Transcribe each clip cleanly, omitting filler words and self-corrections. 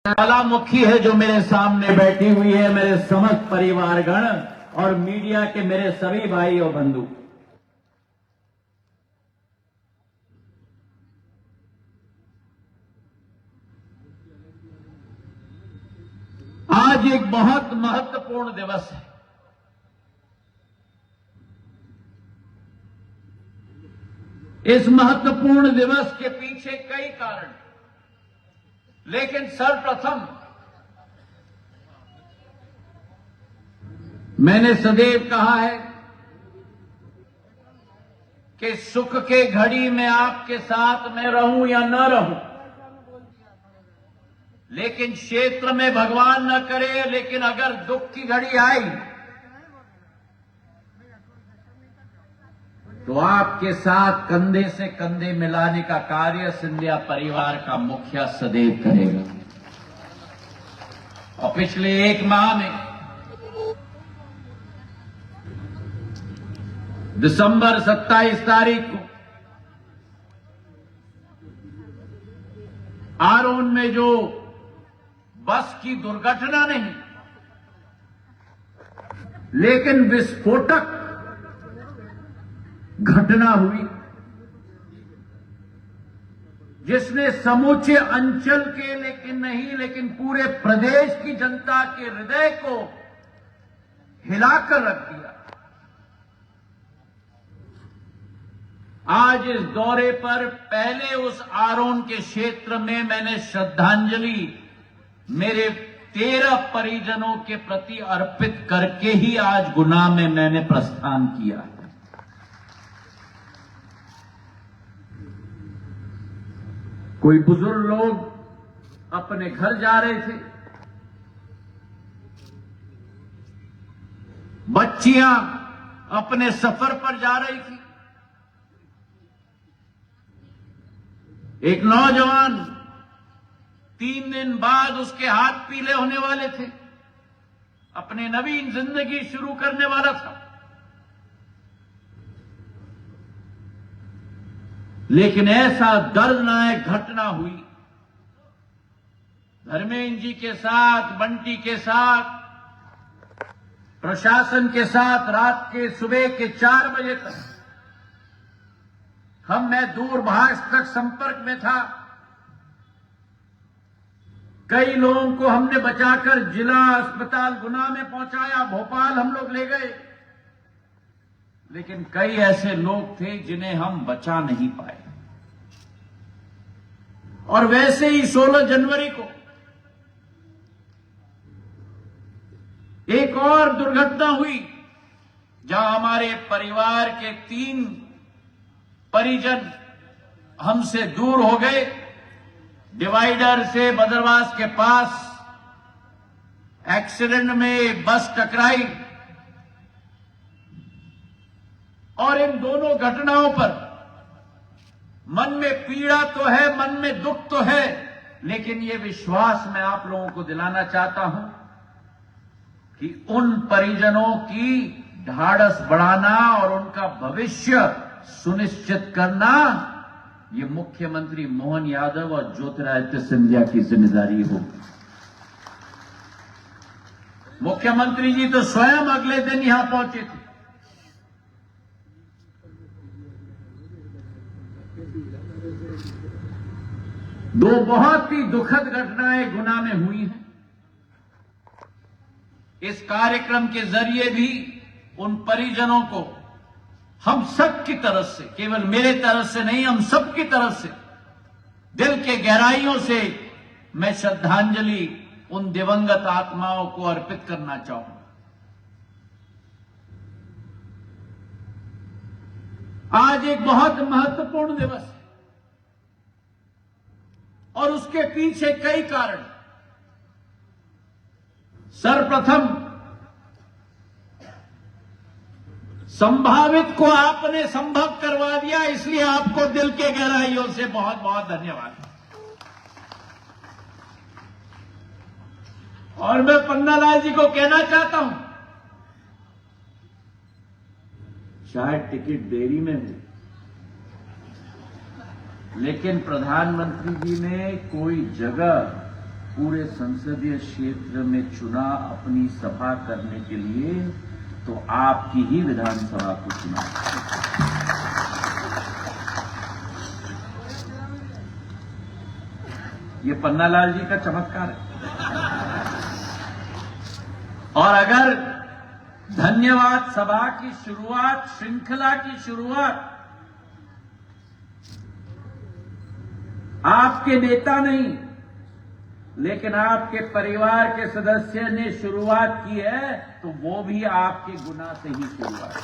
ज्वालामुखी है जो मेरे सामने बैठी हुई है, मेरे समस्त परिवारगण और मीडिया के मेरे सभी भाई और बंधु। आज एक बहुत महत्वपूर्ण दिवस है। इस महत्वपूर्ण दिवस के पीछे कई कारण, लेकिन सर्वप्रथम मैंने सदैव कहा है कि सुख के घड़ी में आपके साथ मैं रहूं या न रहूं, लेकिन क्षेत्र में भगवान न करे, लेकिन अगर दुख की घड़ी आई तो आपके साथ कंधे से कंधे मिलाने का कार्य सिंधिया परिवार का मुखिया सदैव करेगा। और पिछले एक माह में दिसंबर 27 तारीख को आरोन में जो बस की दुर्घटना नहीं लेकिन विस्फोटक घटना हुई, जिसने समूचे अंचल के लेकिन पूरे प्रदेश की जनता के हृदय को हिलाकर रख दिया। आज इस दौरे पर पहले उस आरोन के क्षेत्र में मैंने श्रद्धांजलि मेरे 13 परिजनों के प्रति अर्पित करके ही आज गुना में मैंने प्रस्थान किया है। कोई बुजुर्ग लोग अपने घर जा रहे थे, बच्चियां अपने सफर पर जा रही थी, एक नौजवान 3 दिन बाद उसके हाथ पीले होने वाले थे, अपने नवीन जिंदगी शुरू करने वाला था, लेकिन ऐसा दर्दनाक घटना हुई। धर्मेंद्र जी के साथ, बंटी के साथ, प्रशासन के साथ रात के सुबह के 4 बजे तक मैं दूरभाष तक संपर्क में था। कई लोगों को हमने बचाकर जिला अस्पताल गुना में पहुंचाया, भोपाल हम लोग ले गए, लेकिन कई ऐसे लोग थे जिन्हें हम बचा नहीं पाए। और वैसे ही 16 जनवरी को एक और दुर्घटना हुई, जहां हमारे परिवार के 3 परिजन हमसे दूर हो गए। डिवाइडर से बदरवास के पास एक्सीडेंट में बस टकराई, और इन दोनों घटनाओं पर मन में पीड़ा तो है, मन में दुख तो है, लेकिन ये विश्वास मैं आप लोगों को दिलाना चाहता हूं कि उन परिजनों की ढाढ़स बढ़ाना और उनका भविष्य सुनिश्चित करना ये मुख्यमंत्री मोहन यादव और ज्योतिरादित्य सिंधिया की जिम्मेदारी होगी। मुख्यमंत्री जी तो स्वयं अगले दिन यहां पहुंचे थे। दो बहुत ही दुखद घटनाएं गुना में हुई हैं। इस कार्यक्रम के जरिए भी उन परिजनों को हम सब की तरफ से, केवल मेरे तरफ से नहीं, हम सब की तरफ से दिल के गहराइयों से मैं श्रद्धांजलि उन दिवंगत आत्माओं को अर्पित करना चाहूंगा। आज एक बहुत महत्वपूर्ण दिवस है और उसके पीछे कई कारण। सर्वप्रथम संभावित को आपने संभव करवा दिया, इसलिए आपको दिल के गहराइयों से बहुत बहुत धन्यवाद। और मैं पन्नालाल जी को कहना चाहता हूं, शायद टिकट देरी में हुई, लेकिन प्रधानमंत्री जी ने कोई जगह पूरे संसदीय क्षेत्र में चुना अपनी सभा करने के लिए, तो आपकी ही विधानसभा को चुना। ये पन्नालाल जी का चमत्कार है। और अगर धन्यवाद सभा की शुरुआत, श्रृंखला की शुरुआत आपके नेता नहीं, लेकिन आपके परिवार के सदस्य ने शुरुआत की है, तो वो भी आपके गुना से ही शुरुआत।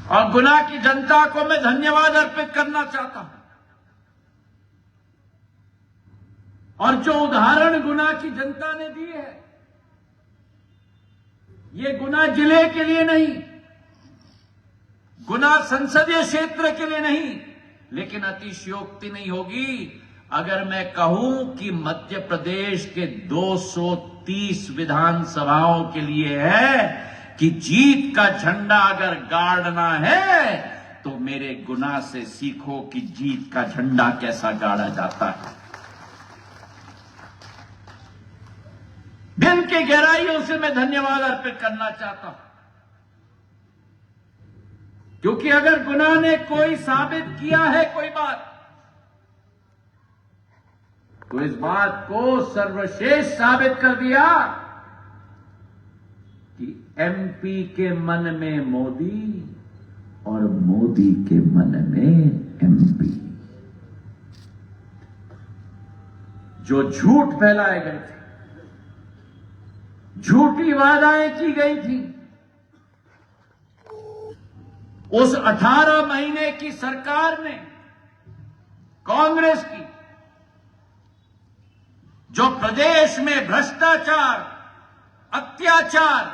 और गुना की जनता को मैं धन्यवाद अर्पित करना चाहता हूं। और जो उदाहरण गुना की जनता ने दी है, ये गुना जिले के लिए नहीं, गुना संसदीय क्षेत्र के लिए नहीं, लेकिन अतिशयोक्ति नहीं होगी अगर मैं कहूं कि मध्य प्रदेश के 230 विधानसभाओं के लिए है कि जीत का झंडा अगर गाड़ना है तो मेरे गुना से सीखो कि जीत का झंडा कैसा गाड़ा जाता है। दिल की गहराइयों से मैं धन्यवाद अर्पित करना चाहता हूं, क्योंकि अगर गुना ने कोई साबित किया है कोई बात, तो इस बात को सर्वश्रेष्ठ साबित कर दिया कि एमपी के मन में मोदी और मोदी के मन में एमपी। जो झूठ फैलाए गए थे, झूठी वादाएं की गई थी, उस 18 महीने की सरकार ने, कांग्रेस की, जो प्रदेश में भ्रष्टाचार, अत्याचार,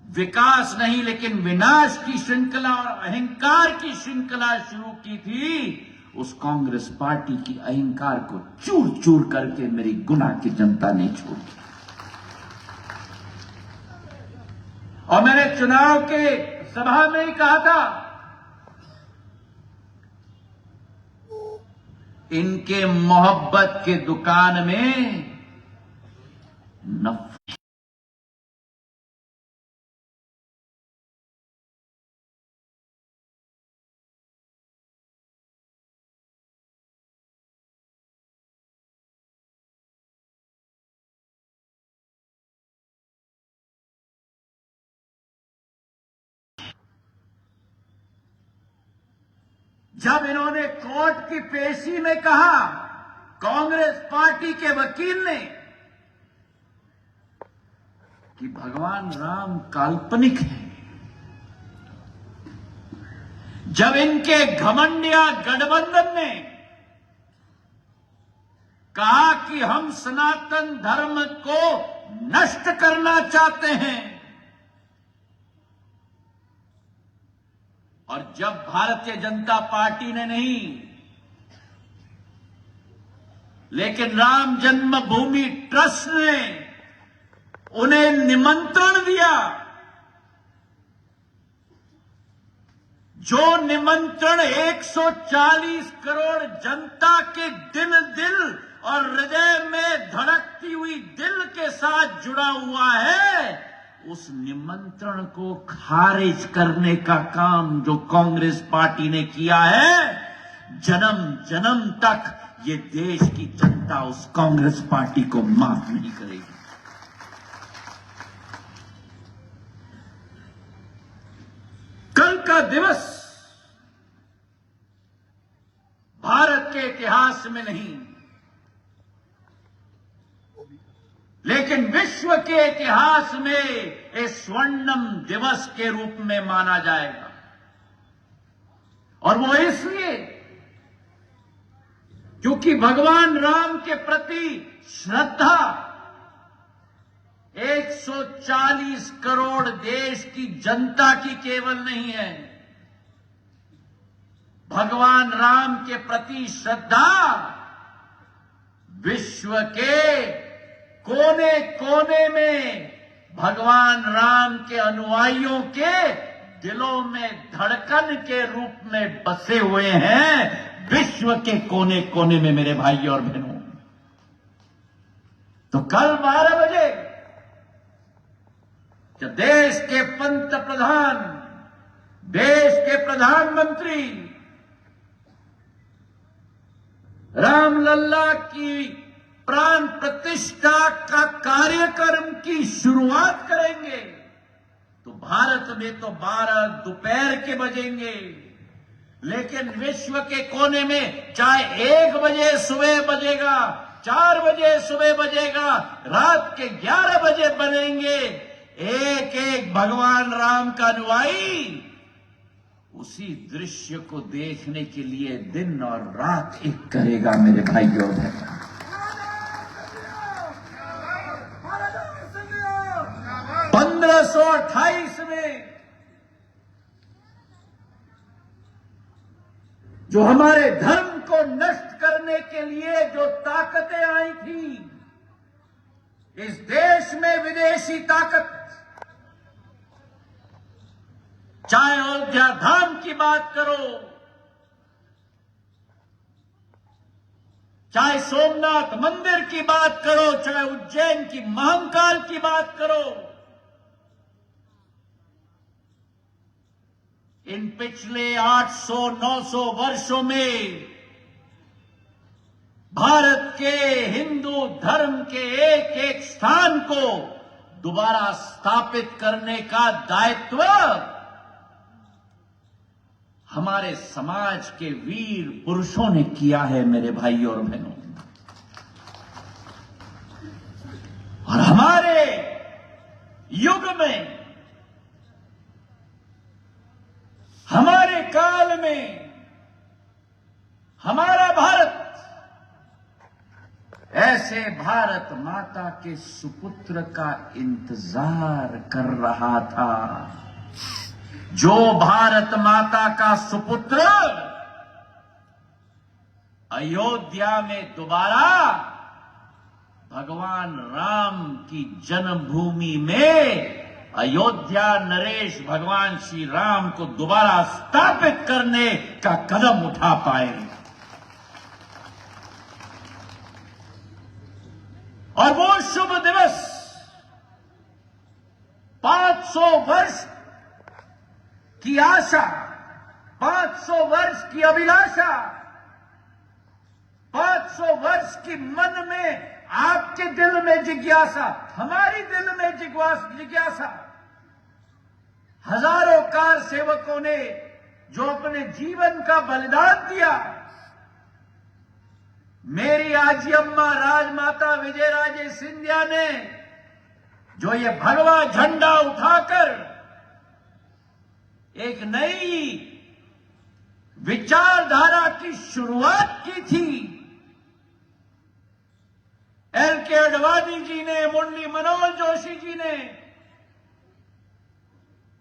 विकास नहीं लेकिन विनाश की श्रृंखला और अहंकार की श्रृंखला शुरू की थी, उस कांग्रेस पार्टी की अहंकार को चूर चूर करके मेरी गुना की जनता ने छोड़ी। और मैंने चुनाव के सभा में ही कहा था, इनके मोहब्बत के दुकान में नफरत। जब इन्होंने कोर्ट की पेशी में कहा, कांग्रेस पार्टी के वकील ने, कि भगवान राम काल्पनिक है, जब इनके घमंडिया गठबंधन ने कहा कि हम सनातन धर्म को नष्ट करना चाहते हैं, और जब भारतीय जनता पार्टी ने नहीं, लेकिन राम जन्मभूमि ट्रस्ट ने उन्हें निमंत्रण दिया, जो निमंत्रण 140 करोड़ जनता के दिल और हृदय में धड़कती हुई दिल के साथ जुड़ा हुआ है, उस निमंत्रण को खारिज करने का काम जो कांग्रेस पार्टी ने किया है, जन्म जन्म तक ये देश की जनता उस कांग्रेस पार्टी को माफ नहीं करेगी। कल का दिवस भारत के इतिहास में नहीं, लेकिन विश्व के इतिहास में एक स्वर्णिम दिवस के रूप में माना जाएगा। और वो इसलिए क्योंकि भगवान राम के प्रति श्रद्धा 140 करोड़ देश की जनता की केवल नहीं है, भगवान राम के प्रति श्रद्धा विश्व के कोने कोने में भगवान राम के अनुयायियों के दिलों में धड़कन के रूप में बसे हुए हैं विश्व के कोने कोने में मेरे भाई और बहनों। तो कल 12 बजे जब देश के पंत प्रधान, देश के प्रधानमंत्री रामलला की प्राण प्रतिष्ठा का कार्यक्रम की शुरुआत करेंगे, तो भारत में तो 12 दोपहर के बजेंगे, लेकिन विश्व के कोने में चाहे 1 बजे सुबह बजेगा, 4 बजे सुबह बजेगा, रात के 11 बजे बनेंगे, एक एक भगवान राम का अनुयायी उसी दृश्य को देखने के लिए दिन और रात एक करेगा मेरे भाइयों और बहनों। 1528 में जो हमारे धर्म को नष्ट करने के लिए जो ताकतें आई थी, इस देश में विदेशी ताकत, चाहे अयोध्या धाम की बात करो, चाहे सोमनाथ मंदिर की बात करो, चाहे उज्जैन की महाकाल की बात करो, इन पिछले 800-900 वर्षों में भारत के हिंदू धर्म के एक एक स्थान को दोबारा स्थापित करने का दायित्व हमारे समाज के वीर पुरुषों ने किया है मेरे भाइयों और बहनों। और हमारे युग में, हमारे काल में हमारा भारत ऐसे भारत माता के सुपुत्र का इंतजार कर रहा था, जो भारत माता का सुपुत्र अयोध्या में दोबारा भगवान राम की जन्मभूमि में अयोध्या नरेश भगवान श्री राम को दोबारा स्थापित करने का कदम उठा पाए। और वो शुभ दिवस 500 वर्ष की आशा, 500 वर्ष की अभिलाषा, 500 वर्ष की मन में, आपके दिल में जिज्ञासा, हमारी दिल में जिज्ञासा, हजारों कार सेवकों ने जो अपने जीवन का बलिदान दिया, मेरी आजी अम्मा राजमाता विजयराजे सिंधिया ने जो ये भगवा झंडा उठाकर एक नई विचारधारा की शुरुआत की थी, एल.के. अडवाणी जी ने, मुरली मनोहर जोशी जी ने,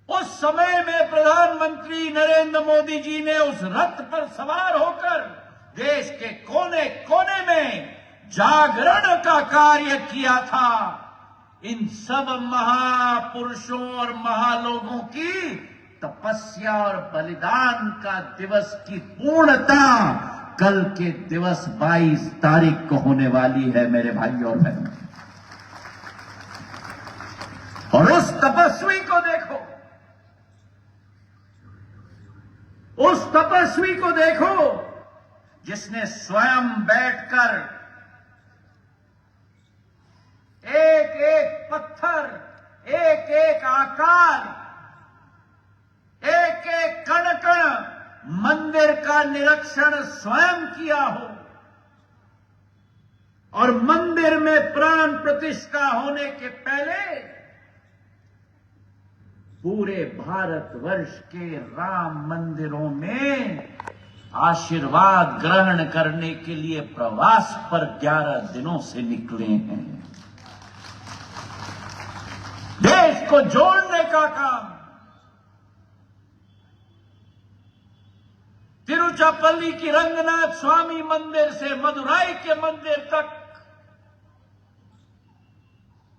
उस समय में प्रधानमंत्री नरेंद्र मोदी जी ने उस रथ पर सवार होकर देश के कोने कोने में जागरण का कार्य किया था। इन सब महापुरुषों और महालोगों की तपस्या और बलिदान का दिवस की पूर्णता कल के दिवस 22 तारीख को होने वाली है मेरे भाई और बहनों। और उस तपस्वी को देखो, उस तपस्वी को देखो जिसने स्वयं बैठकर एक एक पत्थर, एक एक आकार, एक एक कण कण मंदिर का निरीक्षण स्वयं किया हो, और मंदिर में प्राण प्रतिष्ठा होने के पहले पूरे भारतवर्ष के राम मंदिरों में आशीर्वाद ग्रहण करने के लिए प्रवास पर 11 दिनों से निकले हैं। देश को जोड़ने का काम तिरुचिरापल्ली की रंगनाथ स्वामी मंदिर से मदुराई के मंदिर तक,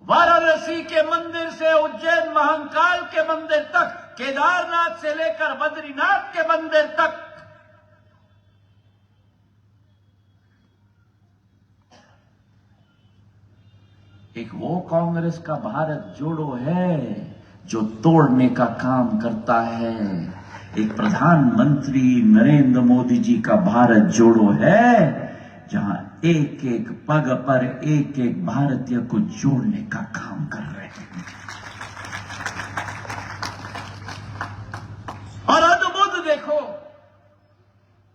वाराणसी के मंदिर से उज्जैन महाकाल के मंदिर तक, केदारनाथ से लेकर बद्रीनाथ के मंदिर तक एक वो कांग्रेस का भारत जोड़ो है जो तोड़ने का काम करता है। एक प्रधानमंत्री नरेंद्र मोदी जी का भारत जोड़ो है जहां एक एक पग पर एक एक भारतीय को जोड़ने का काम कर रहे हैं। और अद्भुत देखो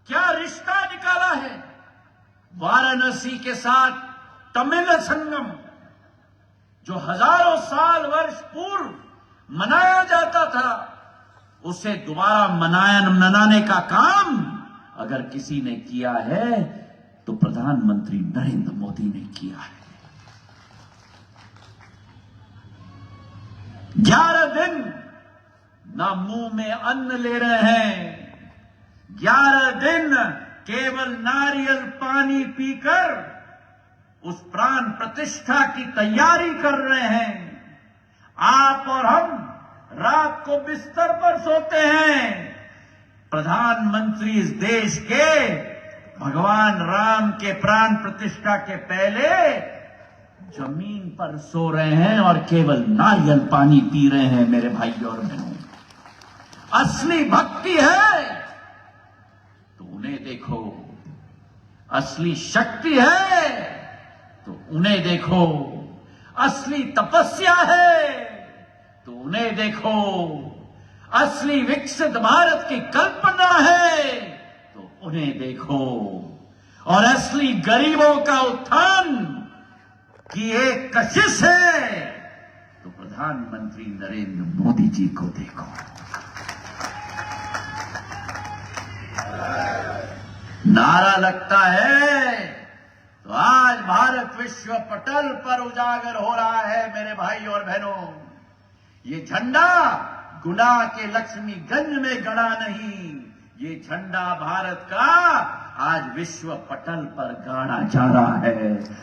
क्या रिश्ता निकाला है वाराणसी के साथ। तमिल संगम जो हजारों साल वर्ष पूर्व मनाया जाता था, उसे दोबारा मनाने का काम अगर किसी ने किया है तो प्रधानमंत्री नरेंद्र मोदी ने किया है। 11 दिन ना मुंह में अन्न ले रहे हैं, 11 दिन केवल नारियल पानी पीकर उस प्राण प्रतिष्ठा की तैयारी कर रहे हैं। आप और हम रात को बिस्तर पर सोते हैं, प्रधानमंत्री इस देश के भगवान राम के प्राण प्रतिष्ठा के पहले जमीन पर सो रहे हैं और केवल नारियल पानी पी रहे हैं। मेरे भाइयों और बहनों, असली भक्ति है तो उन्हें देखो, असली शक्ति है तो उन्हें देखो, असली तपस्या है तो उन्हें देखो, असली विकसित भारत की कल्पना है तो उन्हें देखो, और असली गरीबों का उत्थान की एक कशिश है तो प्रधानमंत्री नरेंद्र मोदी जी को देखो। नारा लगता है तो आज भारत विश्व पटल पर उजागर हो रहा है। मेरे भाई और बहनों, ये झंडा गुना के लक्ष्मीगंज में गड़ा नहीं, ये झंडा भारत का आज विश्व पटल पर गाड़ा जा रहा है।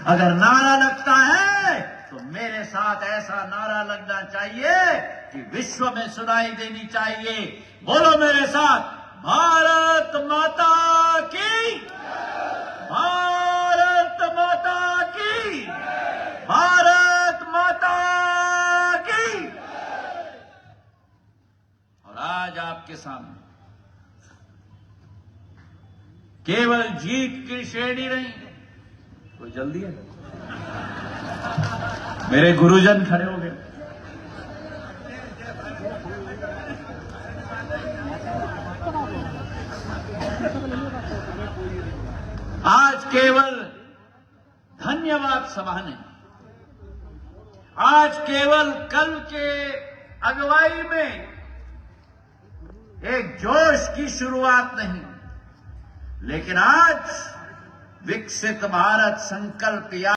अगर नारा लगता है तो मेरे साथ ऐसा नारा लगना चाहिए कि विश्व में सुनाई देनी चाहिए। बोलो मेरे साथ, भारत माता की, भारत माता की, भारत माता की। और आज आपके सामने केवल जीत की श्रेणी नहीं, कोई जल्दी है? मेरे गुरुजन खड़े हो गए। आज केवल धन्यवाद सभा नहीं, आज केवल कल के अगुवाई में एक जोश की शुरुआत नहीं, लेकिन आज विकसित भारत संकल्प